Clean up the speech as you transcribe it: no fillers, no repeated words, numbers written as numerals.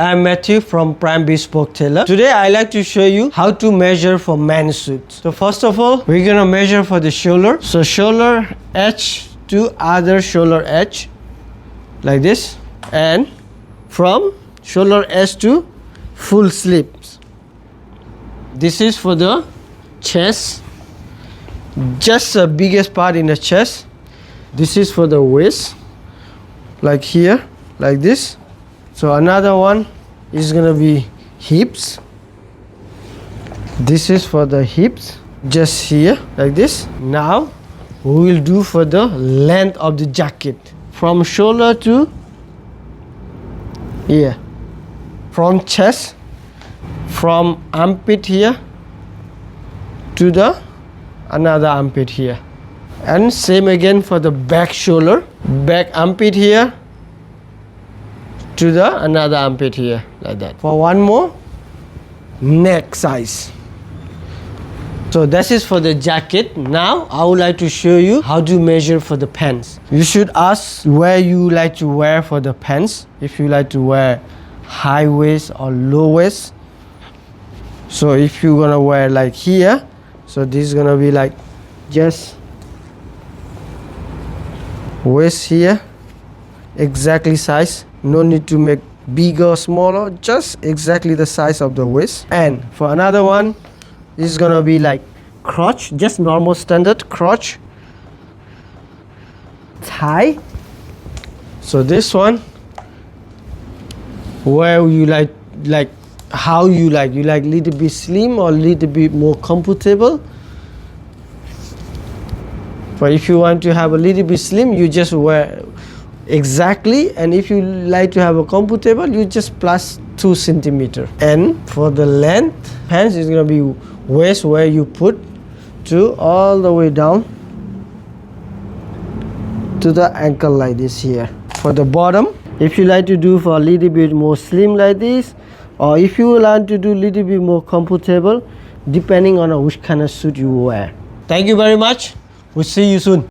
I'm Matthew from Prime Bespoke Tailor. Today I like to show you how to measure for men's suits. So first of all, we're gonna measure for the shoulder. So shoulder edge to other shoulder edge, like this, and from shoulder edge to full sleeves. This is for the chest, just the biggest part in the chest. This is for the waist, like here, like this. So another one is gonna be hips. This is for the hips, just here, like this. Now we will do for the length of the jacket, from shoulder to here, from chest, from armpit here to the another armpit here, and same again for the back shoulder, back armpit here to the another armpit here, like that. For one more, neck size. So this is for the jacket. Now I would like to show you how to measure for the pants. You should ask where you like to wear for the pants. If you like to wear high waist or low waist. So if you're gonna wear like here, so this is gonna be like just waist here, exactly size. No need to make bigger or smaller, just exactly the size of the waist. And for another one, this is gonna be like crotch, just normal standard crotch, thigh. So this one, where you like how you like little bit slim or little bit more comfortable. But if you want to have a little bit slim, you just wear exactly, and if you like to have a comfortable, you just plus 2 centimeter. And for the length, pants is gonna be waist where you put to all the way down to the ankle like this here. For the bottom, if you like to do for a little bit more slim like this, or if you want to do a little bit more comfortable, depending on which kind of suit you wear. Thank you very much. We'll see you soon.